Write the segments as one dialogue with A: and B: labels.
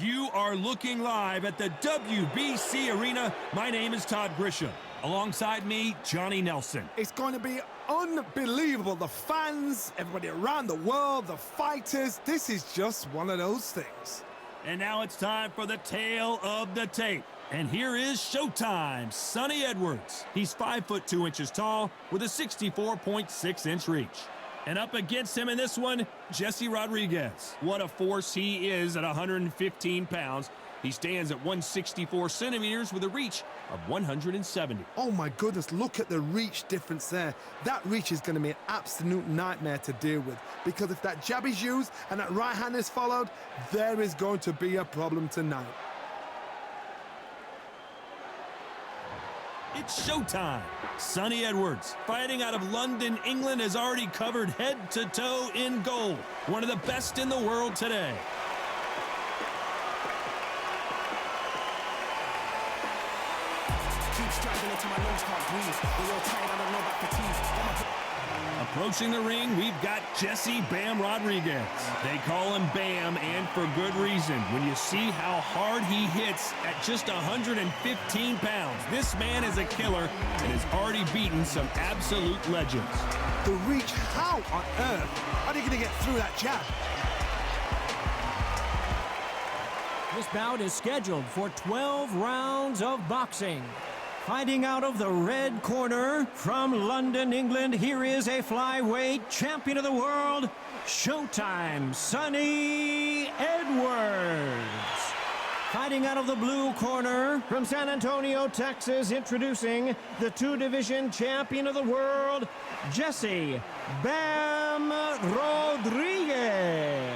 A: You are looking live at the WBC Arena. My name is Todd Grisham. Alongside me, Johnny Nelson.
B: It's going to be unbelievable. The fans, everybody around the world, the fighters. This is just one of those things.
A: And now it's time for the tale of the tape. And here is Showtime, Sonny Edwards. He's 5'2" tall with a 64.6-inch reach. And up against him in this one, Jesse Rodriguez. What a force he is at 115 pounds. He stands at 164 centimeters with a reach of 170.
B: Oh my goodness, look at the reach difference there. That reach is going to be an absolute nightmare to deal with, because if that jab is used and that right hand is followed, there is going to be a problem tonight.
A: It's showtime. Sonny Edwards, fighting out of London, England, has already covered head to toe in gold. One of the best in the world today. Approaching the ring, we've got Jesse Bam Rodriguez. They call him Bam, and for good reason. When you see how hard he hits at just 115 pounds, this man is a killer and has already beaten some absolute legends.
B: The reach, how on earth are they going to get through that jab?
C: This bout is scheduled for 12 rounds of boxing. Fighting out of the red corner from London, England, here is a flyweight champion of the world, Showtime, Sonny Edwards. Fighting out of the blue corner from San Antonio, Texas, introducing the two-division champion of the world, Jesse Bam Rodriguez.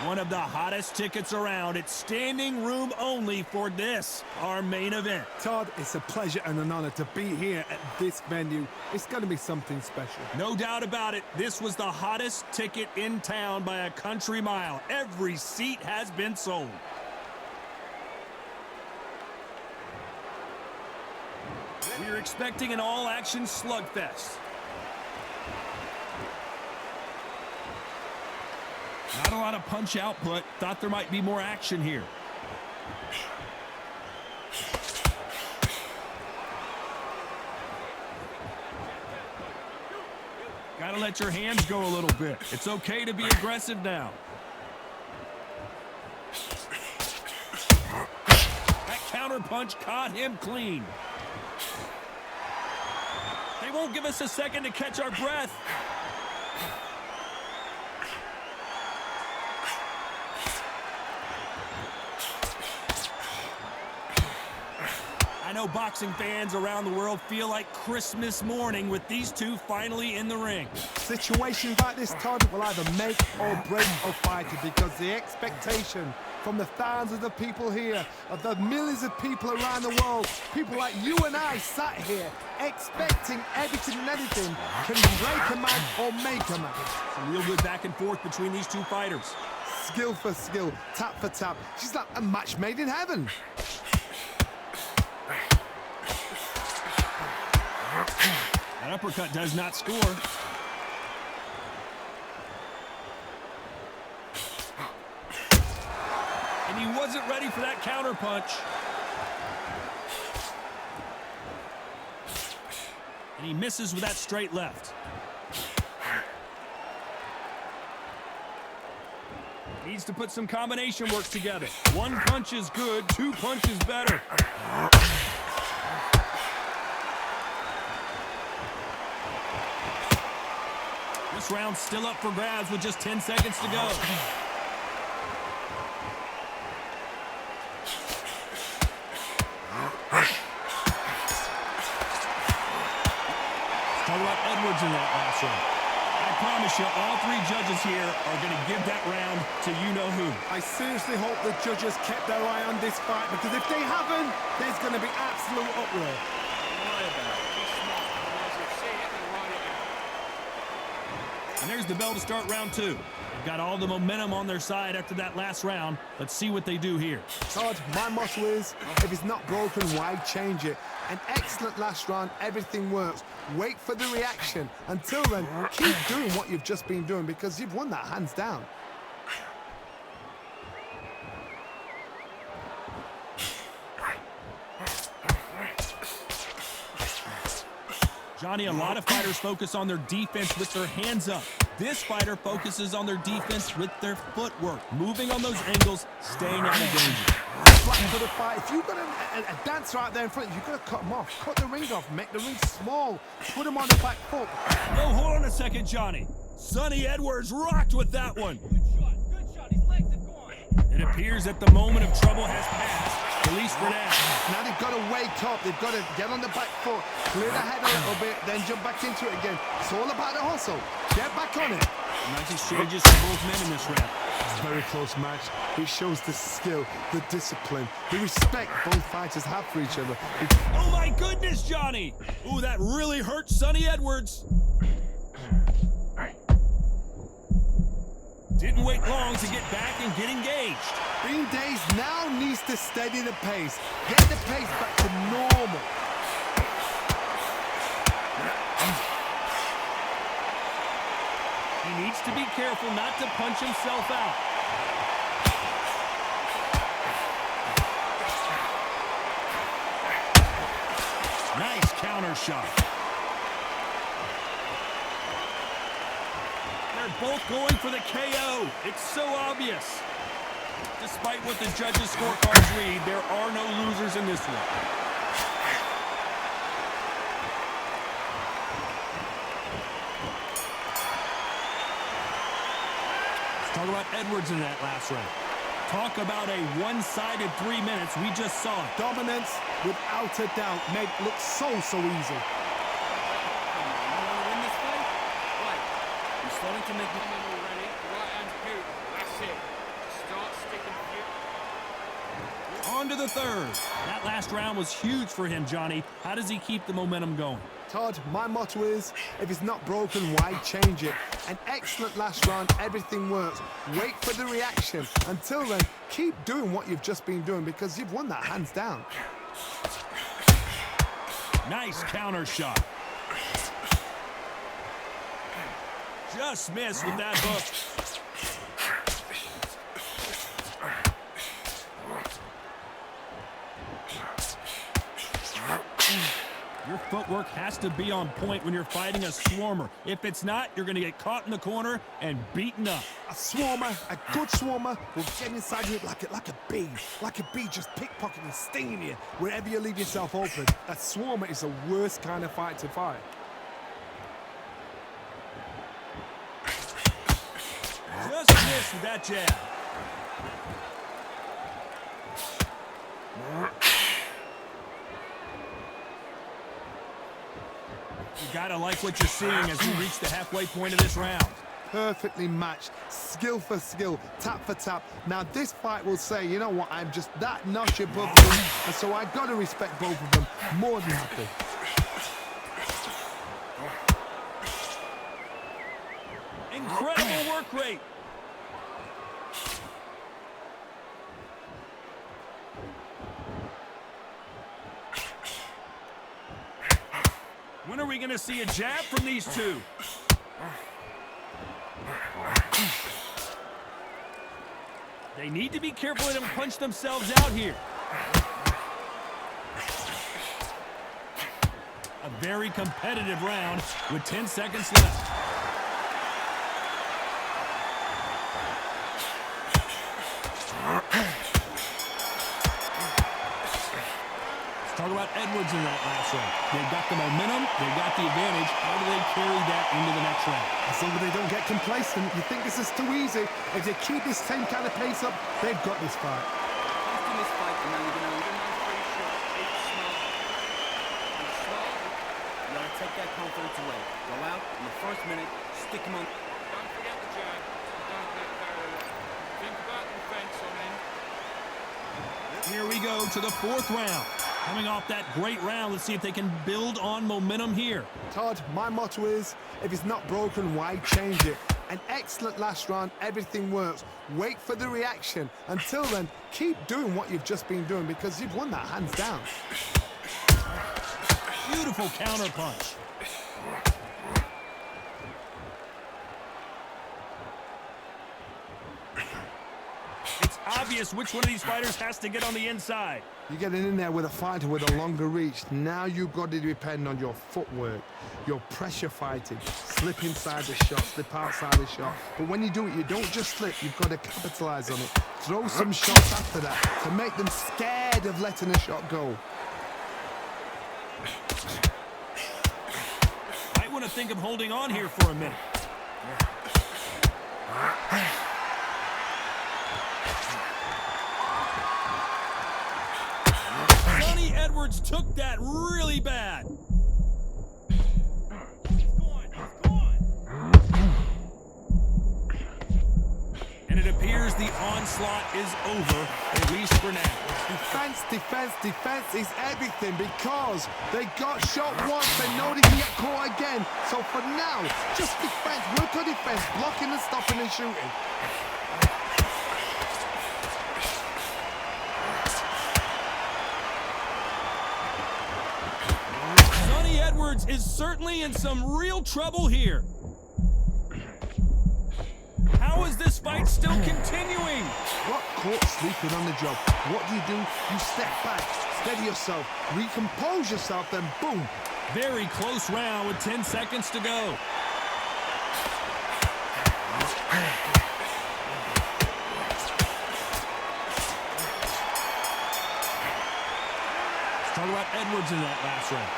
A: One of the hottest tickets around. It's standing room only for this, our main event.
B: Todd, it's a pleasure and an honor to be here at this venue. It's going to be something special.
A: No doubt about it. This was the hottest ticket in town by a country mile. Every seat has been sold. We're expecting an all-action slugfest. Not a lot of punch output. Thought there might be more action here. Gotta let your hands go a little bit. It's okay to be aggressive now. That counter punch caught him clean. They won't give us a second to catch our breath. I know boxing fans around the world feel like Christmas morning with these two finally in the ring.
B: Situations like this, Todd, will either make or break a fighter, because the expectation from the thousands of people here, of the millions of people around the world, people like you and I sat here expecting everything and anything, can break a man or make a man.
A: Some real good back and forth between these two fighters.
B: Skill for skill, tap for tap. She's like a match made in heaven.
A: That uppercut does not score. And he wasn't ready for that counter punch. And he misses with that straight left. Needs to put some combination work together. One punch is good, two punches better. This round's still up for grabs with just 10 seconds to go. Talk about Edwards in that last round. I promise you, all three judges here are going to give that round to you-know-who.
B: I seriously hope the judges kept their eye on this fight, because if they haven't, there's going to be absolute uproar.
A: And there's the bell to start round two. They've got all the momentum on their side after that last round. Let's see what they do here.
B: Todd, my motto is, if it's not broken, why change it? An excellent last round, everything works. Wait for the reaction. Until then, keep doing what you've just been doing, because you've won that hands down.
A: Johnny, a lot of fighters focus on their defense with their hands up. This fighter focuses on their defense with their footwork, moving on those angles, staying out of danger.
B: Flat for the fight. If you've got a dancer out there in front, you've got to cut him off. Cut the ring off. Make the ring small. Put him on the back foot.
A: No, hold on a second, Johnny. Sonny Edwards rocked with that one.
D: Good shot. His legs have gone.
A: It appears that the moment of trouble has passed, at least for now.
B: Now they've got to wake up. They've got to get on the back foot, clear the head a little bit, then jump back into it again. It's all about the hustle. Get back on it.
A: Nice exchanges from both men in this round.
B: It's a very close match. It shows the skill, the discipline, the respect both fighters have for each other.
A: Oh my goodness, Johnny! Ooh, that really hurt Sonny Edwards. Didn't wait long to get back and get engaged.
B: Bean Days now needs to steady the pace. Get the pace back to normal.
A: He needs to be careful not to punch himself out. Nice counter shot. They're both going for the KO. It's so obvious. Despite what the judges' scorecards read, there are no losers in this one. Talk about Edwards in that last round. Talk about a one-sided 3 minutes. We just saw it.
B: Dominance, without a doubt, made it look so easy.
D: You want to win this fight? Right. You're starting to make me already. The right hand's beautiful. That's it. Start sticking
A: On to the third. That last round was huge for him, Johnny. How does he keep the momentum going?
B: Todd, my motto is, if it's not broken, why change it? An excellent last round, everything works. Wait for the reaction. Until then, keep doing what you've just been doing because you've won that hands down.
A: Nice counter shot. Just missed with that hook. Your footwork has to be on point when you're fighting a swarmer. If it's not, you're going to get caught in the corner and beaten up.
B: A swarmer, a good swarmer, will get inside you like a bee. Like a bee just pickpocketing, stinging you wherever you leave yourself open. A swarmer is the worst kind of fight to fight.
A: Just missed with that jab. You gotta like what you're seeing as we reach the halfway point of this round.
B: Perfectly matched, skill for skill, tap for tap. Now this fight will say, you know what, I'm just that notch above them, and so I gotta respect both of them more than happy.
A: Incredible work rate. When are we going to see a jab from these two? They need to be careful they don't punch themselves out here. A very competitive round with 10 seconds left. Talk about Edwards in that last round. They've got the momentum, they've got the advantage. How do they carry that into the next round?
B: As long as they don't get complacent, you think this is too easy. If they keep this same kind of pace up, they've got this fight.
D: After this fight, and now you're going to leave him pretty short. It's smart. It's smart. You got to take that confidence away. Go out in the first minute, stick him on. Don't forget the jab. Don't get carried away. Think about the defense on him.
A: Here we go to the fourth round. Coming off that great round, let's see if they can build on momentum here.
B: Todd, my motto is, if it's not broken, why change it? An excellent last round, everything works. Wait for the reaction. Until then, keep doing what you've just been doing because you've won that hands down.
A: Beautiful counter punch. It's obvious which one of these fighters has to get on the inside.
B: You're getting in there with a fighter with a longer reach. Now you've got to depend on your footwork, your pressure fighting, slip inside the shot, slip outside the shot. But when you do it, you don't just slip, you've got to capitalize on it. Throw some shots after that to make them scared of letting a shot go.
A: Might want to think of holding on here for a minute. Sonny Edwards took that really bad. He's gone. And it appears the onslaught is over, at least for now.
B: Defense, defense, defense is everything because they got shot once, they know they can get caught again. So for now, just defense, work on defense, blocking and stopping and shooting.
A: Sonny Edwards is certainly in some real trouble here. How is this fight still continuing?
B: Got caught sleeping on the job. What do? You step back, steady yourself, recompose yourself, then boom.
A: Very close round with 10 seconds to go. Let's talk about Edwards in that last round.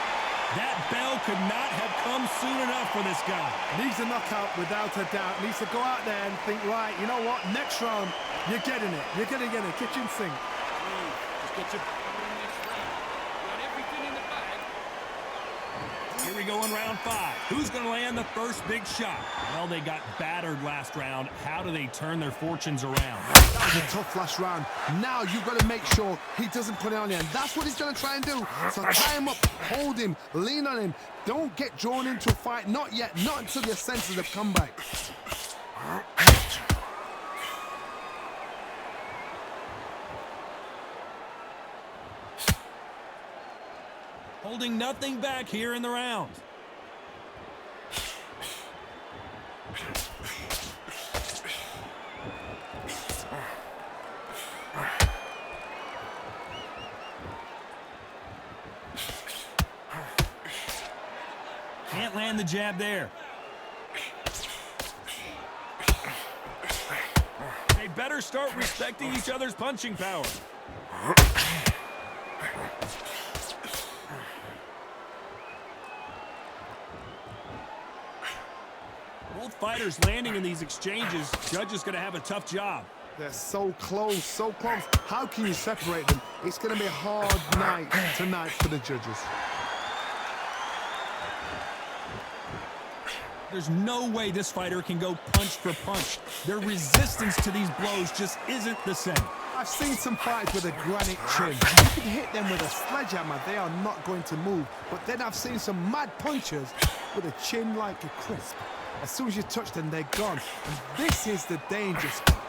A: That bell could not have come soon enough for this guy.
B: Needs a knockout without a doubt. Needs to go out there and think, right, you know what, next round, you're getting it. You're going to get a kitchen sink.
D: Just get your next round. Got everything in the bag.
A: Here we go in round 5. Who's going to land the first big shot? Well, they got battered last round. How do they turn their fortunes around?
B: That was a tough last round. Now you've got to make sure he doesn't put it on you. And that's what he's going to try and do. So tie him up, hold him, lean on him. Don't get drawn into a fight. Not yet. Not until your senses have come back.
A: Holding nothing back here in the round. Can't land the jab there. They better start respecting each other's punching power. Both fighters landing in these exchanges. Judge is going to have a tough job.
B: They're so close, so close. How can you separate them? It's going to be a hard night tonight for the judges.
A: There's no way this fighter can go punch for punch. Their resistance to these blows just isn't the same.
B: I've seen some fighters with a granite chin. You can hit them with a sledgehammer, they are not going to move. But then I've seen some mad punchers with a chin like a crisp. As soon as you touch them, they're gone. And this is the danger spot.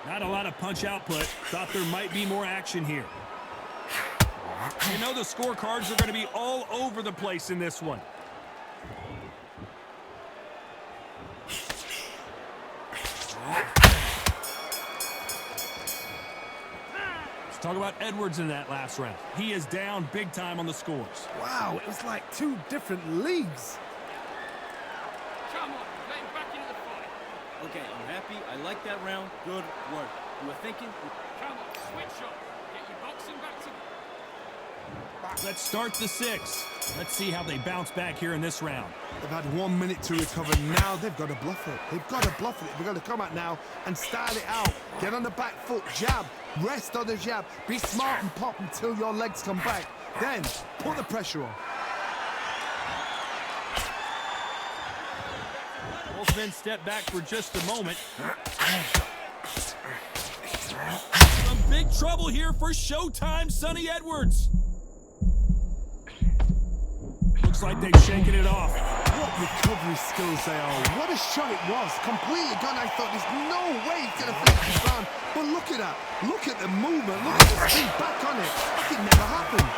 A: Not a lot of punch output. Thought there might be more action here. You know the scorecards are going to be all over the place in this one. Let's talk about Edwards in that last round. He is down big time on the scores.
B: Wow, it was like two different leagues.
D: Come on, get him back into the fight. Okay, I'm happy. I like that round. Good work. You were thinking? Come on, switch up. Get your boxing back together.
A: Let's start the 6. Let's see how they bounce back here in this round.
B: They've had 1 minute to recover. Now they've got to bluff it. They've got to bluff it. They've got to come out now and style it out. Get on the back foot, jab, rest on the jab. Be smart and pop until your legs come back. Then put the pressure on.
A: Both men step back for just a moment. Some big trouble here for Showtime, Sonny Edwards. Looks like they've shaken it off.
B: What recovery skills they are. What a shot it was. Completely gone. I thought there's no way he's going to finish this round. But look at that. Look at the movement. Look at the speed back on it. Like it never happened.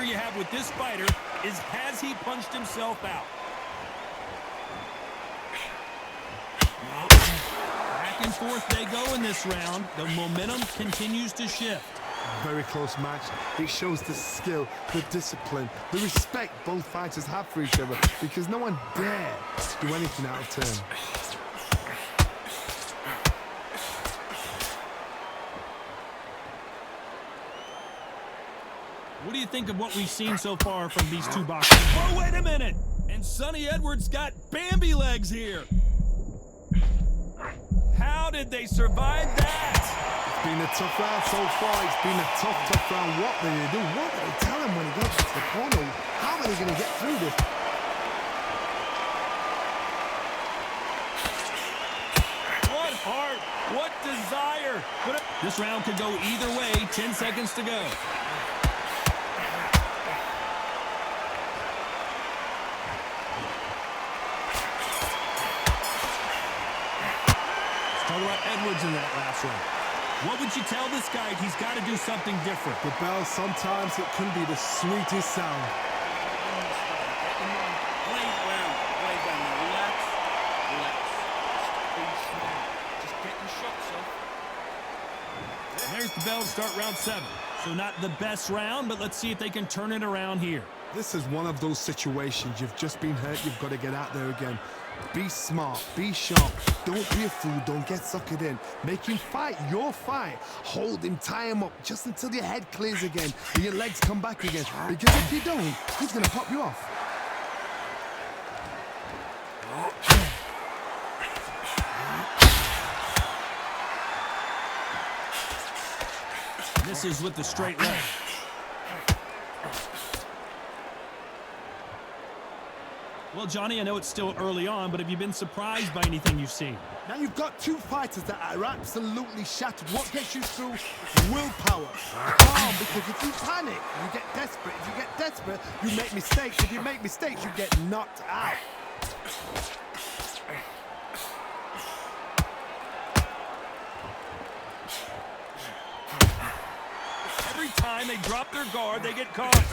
A: you have with this fighter is, has he punched himself out? Back and forth they go in this round. The momentum continues to shift.
B: Very close match. It shows the skill, the discipline, the respect both fighters have for each other, because no one dare do anything out of turn.
A: What do you think of what we've seen so far from these two boxers? Oh, wait a minute! And Sonny Edwards got Bambi legs here. How did they survive that?
B: It's been a tough round so far. It's been a tough round. What are they do? What do they tell him when he gets to the corner? How are they going to get through this?
A: What heart, what desire. But this round could go either way. 10 seconds to go. Talk about Edwards in that last round. What would you tell this guy? He's got to do something different.
B: The bell, sometimes it can be the sweetest sound.
D: Play round. Relax. Just be smart. Just get your shots off.
A: And there's the bell to start round 7. So not the best round, but let's see if they can turn it around here.
B: This is one of those situations. You've just been hurt. You've got to get out there again. Be smart. Be sharp. Don't be a fool. Don't get suckered in. Make him fight your fight. Hold him. Tie him up just until your head clears again and your legs come back again. Because if you don't, he's going to pop you off.
A: This is with the straight leg. Well, Johnny, I know it's still early on, but have you been surprised by anything you've seen?
B: Now you've got two fighters that are absolutely shattered. What gets you through? Willpower. Calm, because if you panic, you get desperate. If you get desperate, you make mistakes. If you make mistakes, you get knocked out.
A: Every time they drop their guard, they get caught.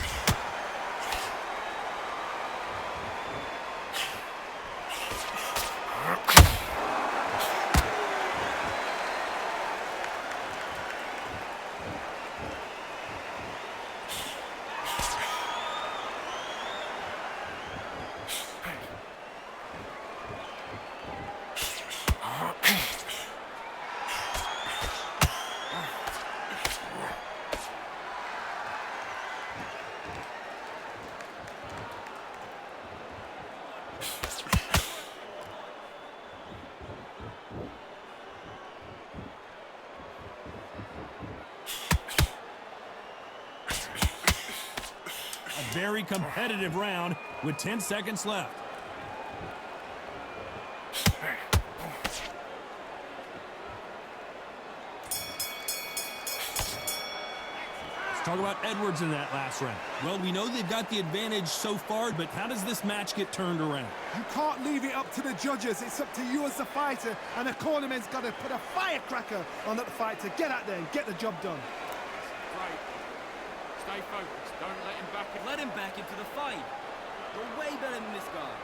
A: Very competitive round with 10 seconds left. Let's talk about Edwards in that last round. Well, we know they've got the advantage so far, but how does this match get turned around?
B: You can't leave it up to the judges. It's up to you as the fighter, and the cornerman's got to put a firecracker on that fight to get out there and get the job done.
E: Great. Stay focused. Don't let him back in.
D: Let him back into the fight. You're way better than this guy.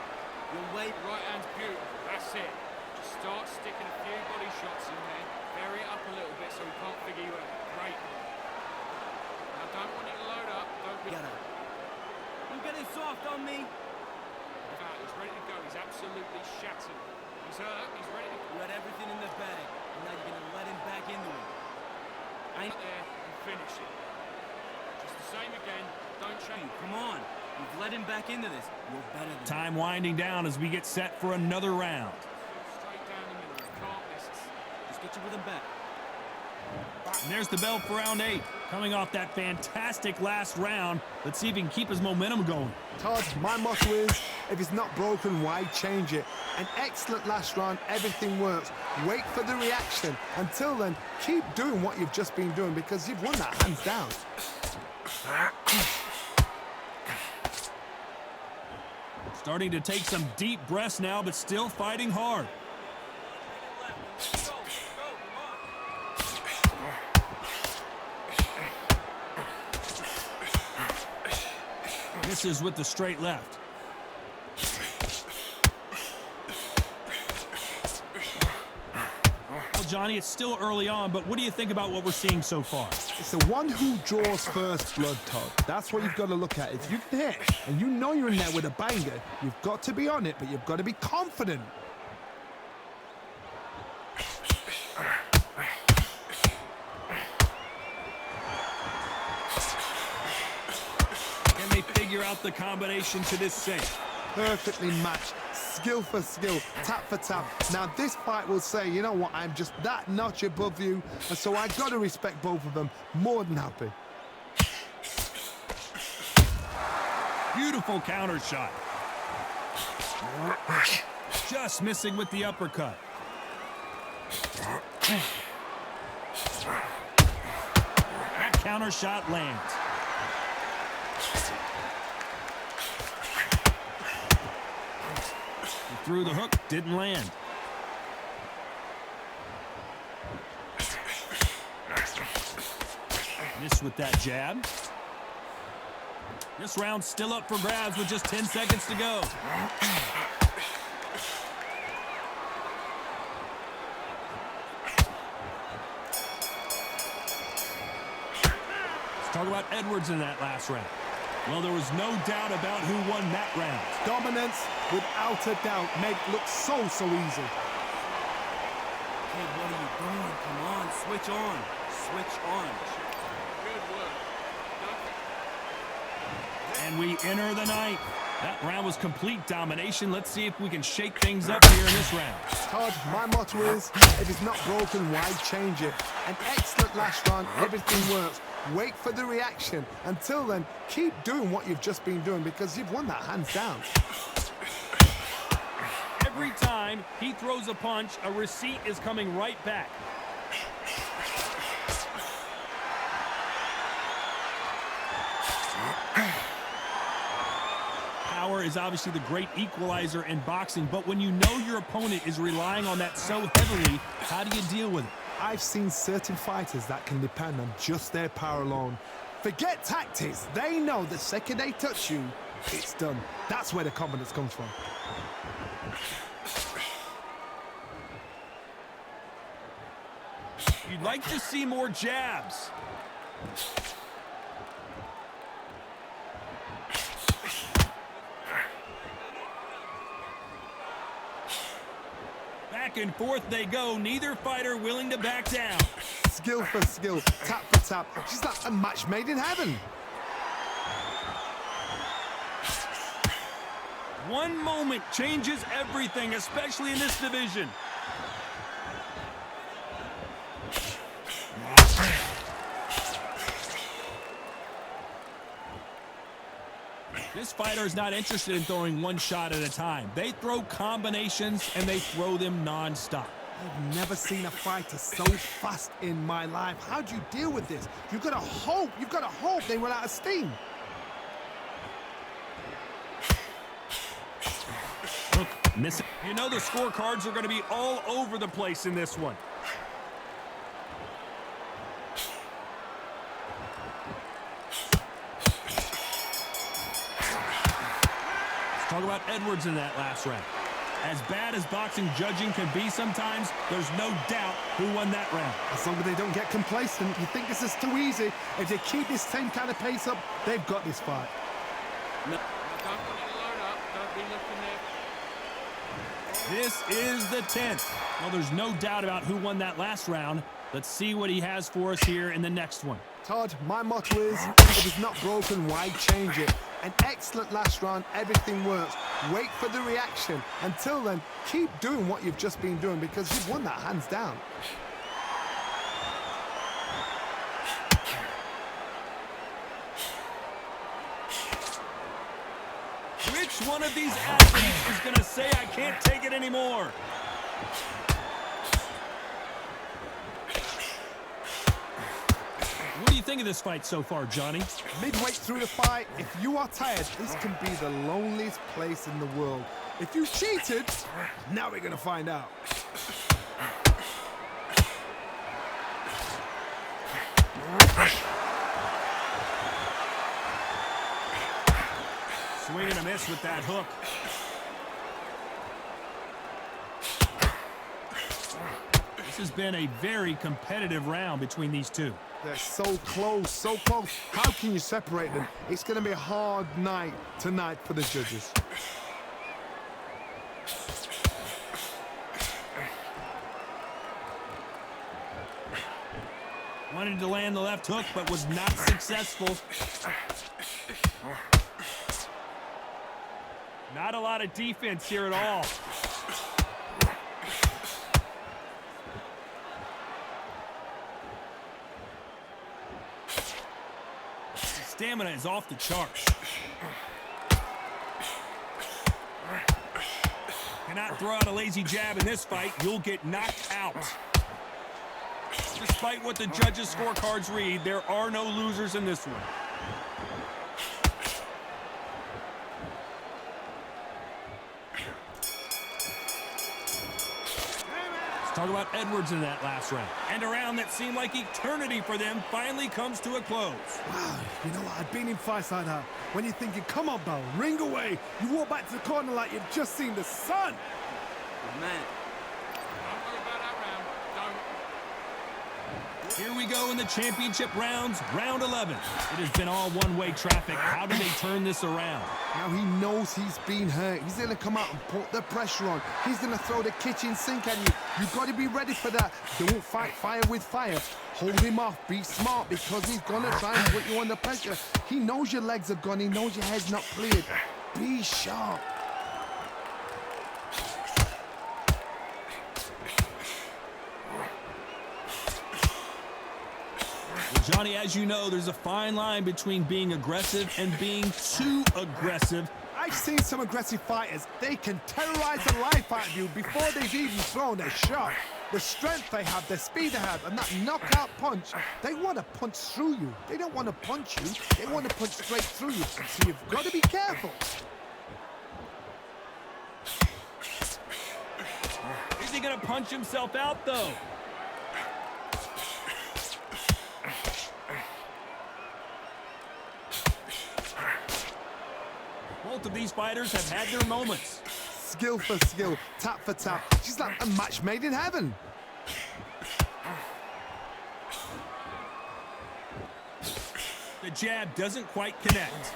D: You're way...
E: Right hand's beautiful. That's it. Just start sticking a few body shots in there. Vary it up a little bit so he can't figure you out. Great. Now don't want you to load up. Don't be...
D: Get up. You're getting soft on me.
E: He's ready to go. He's absolutely shattered. He's hurt. He's ready to...
D: You had everything in the bag, and now you're going to let him back into it.
E: Get there and finish it. Just the same again. Don't change.
D: Come on. You've let him back into this. You're better than
A: Time winding down as we get set for another round.
E: Straight down the middle. You can't miss it.
D: Just get your rhythm back.
A: And there's the bell for round 8. Coming off that fantastic last round, let's see if he can keep his momentum going.
B: Todd, my motto is, if it's not broken, why change it? An excellent last round, everything works. Wait for the reaction. Until then, keep doing what you've just been doing, because you've won that hands down.
A: Starting to take some deep breaths now, but still fighting hard. Misses with the straight left. Well, Johnny, it's still early on, but what do you think about what we're seeing so far?
B: It's the one who draws first blood, Todd. That's what you've got to look at. If you can hit and you know you're in there with a banger, you've got to be on it, but you've got to be confident.
A: Can they figure out the combination to this safe?
B: Perfectly matched. Skill for skill, tap for tap. Now this fight will say, you know what, I'm just that notch above you, and so I got to respect both of them. More than happy.
A: Beautiful counter shot. Just missing with the uppercut. That counter shot lands. He threw the hook, didn't land. Missed with that jab. This round's still up for grabs with just 10 seconds to go. Let's talk about Edwards in that last round. Well, there was no doubt about who won that round.
B: Dominance, without a doubt, made it look so easy.
D: Hey, what are you doing? Come on, switch on. Switch on.
E: Good work.
A: And we enter the ninth. That round was complete domination. Let's see if we can shake things up here in this round.
B: Todd, my motto is, if it's not broken, why change it? An excellent last round, everything works. Wait for the reaction. Until then, keep doing what you've just been doing because you've won that hands down.
A: Every time he throws a punch, a receipt is coming right back. Power is obviously the great equalizer in boxing, but when you know your opponent is relying on that so heavily, how do you deal with it?
B: I've seen certain fighters that can depend on just their power alone. Forget tactics. They know the second they touch you, it's done. That's where the confidence comes from.
A: You'd like to see more jabs. Back and forth they go, neither fighter willing to back down.
B: Skill for skill, tap for tap. She's like a match made in heaven.
A: One moment changes everything, especially in this division. This fighter is not interested in throwing one shot at a time. They throw combinations and they throw them non-stop.
B: I've never seen a fighter so fast in my life. How do you deal with this? You've got to hope they run out of steam.
A: Look, miss it. You know the scorecards are going to be all over the place in this one. Talk about Edwards in that last round. As bad as boxing judging can be sometimes, there's no doubt who won that round.
B: As long as they don't get complacent, you think this is too easy. If they keep this same kind of pace up, they've got this fight.
E: Don't want you to load up. Don't be looking there.
A: This is the 10th. Well, there's no doubt about who won that last round. Let's see what he has for us here in the next one.
B: Todd, my motto is, if it's not broken, why change it? An excellent last round, everything works. Wait for the reaction. Until then, keep doing what you've just been doing because you've won that hands down.
A: Which one of these athletes is going to say, I can't take it anymore? What do you think of this fight so far, Johnny?
B: Midway through the fight, if you are tired, this can be the loneliest place in the world. If you cheated, now we're going to find out.
A: Swing and a miss with that hook. This has been a very competitive round between these two.
B: They're so close, so close. How can you separate them? It's going to be a hard night tonight for the judges.
A: Wanted to land the left hook, but was not successful. Not a lot of defense here at all. Stamina is off the charts. Cannot throw out a lazy jab in this fight. You'll get knocked out. Despite what the judges' scorecards read, there are no losers in this one. Let's talk about Edwards in that last round. And a round that seemed like eternity for them finally comes to a close.
B: Wow, you know what? I've been in fights like that. When you're thinking, come on, Bell, ring away. You walk back to the corner like you've just seen the sun.
D: Man.
E: Don't worry about that round. Don't.
A: Here we go in the championship rounds, round 11. It has been all one-way traffic. How do they turn this around?
B: Now he knows he's been hurt. He's going to come out and put the pressure on. He's going to throw the kitchen sink at you. You've got to be ready for that. Don't fight fire with fire. Hold him off. Be smart because he's going to try and put you under pressure. He knows your legs are gone. He knows your head's not cleared. Be sharp.
A: Johnny, as you know, there's a fine line between being aggressive and being too aggressive.
B: I've seen some aggressive fighters. They can terrorize the life out of you before they've even thrown their shot. The strength they have, the speed they have, and that knockout punch, they want to punch through you. They don't want to punch you. They want to punch straight through you. So you've got to be careful.
A: Is he going to punch himself out, though? Both of these fighters have had their moments.
B: Skill for skill, tap for tap. She's like a match made in heaven.
A: The jab doesn't quite connect.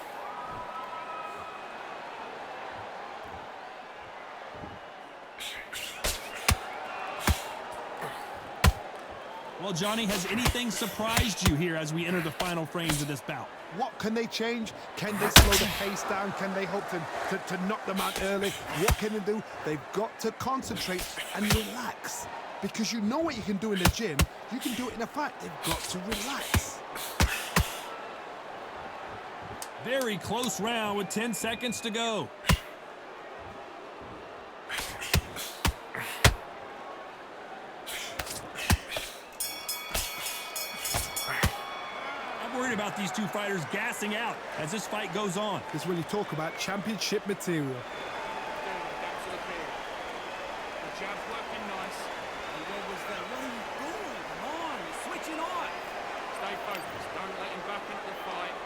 A: Well, Johnny, has anything surprised you here as we enter the final frames of this bout?
B: What can they change? Can they slow the pace down? Can they hope to knock them out early? What can they do? They've got to concentrate and relax. Because you know what you can do in the gym, you can do it in a fight. They've got to relax.
A: Very close round with 10 seconds to go. Worried about these two fighters gassing out as this fight goes on.
B: This is when you talk about championship material.
E: Absolutely clear. The jab's working nice.
D: And what was that? What are you doing? Come on, you're switching on.
E: Stay focused. Don't let him back into the fight.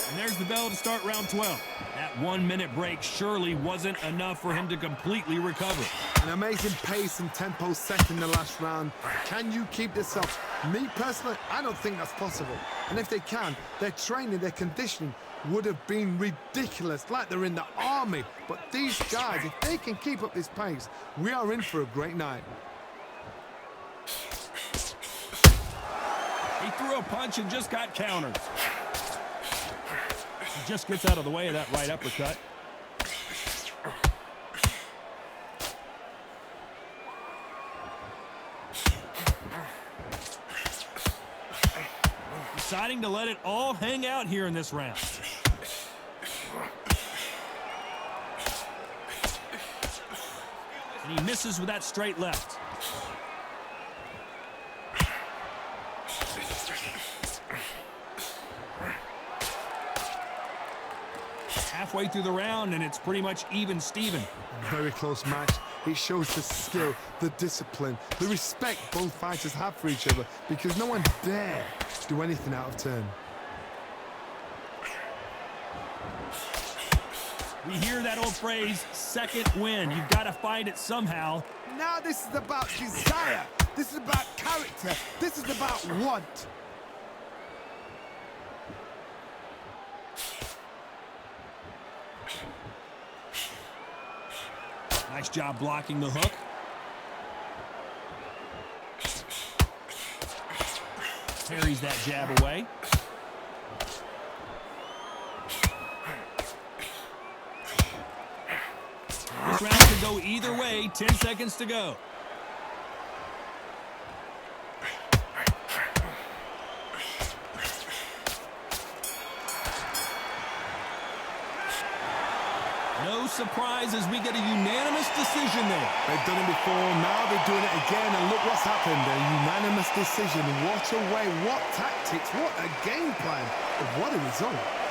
A: And there's the bell to start round 12. That 1 minute break surely wasn't enough for him to completely recover.
B: An amazing pace and tempo set in the last round. Can you keep this up? Me personally, I don't think that's possible. And if they can, their training, their conditioning would have been ridiculous, like they're in the army. But these guys, if they can keep up this pace, we are in for a great night.
A: He threw a punch and just got countered. He just gets out of the way of that right uppercut. Deciding to let it all hang out here in this round. And he misses with that straight left. Halfway through the round, and it's pretty much even Steven.
B: Very close match. It shows the skill, the discipline, the respect both fighters have for each other, because no one dare do anything out of turn.
A: We hear that old phrase, second win. You've got to find it somehow.
B: Now this is about desire. This is about character. This is about want.
A: Nice job blocking the hook. Parries that jab away. This round could go either way. 10 seconds to go. No surprise as we get a unanimous decision there.
B: They've done it before, now they're doing it again, and look what's happened. A unanimous decision. What a way, what tactics, what a game plan. What a result.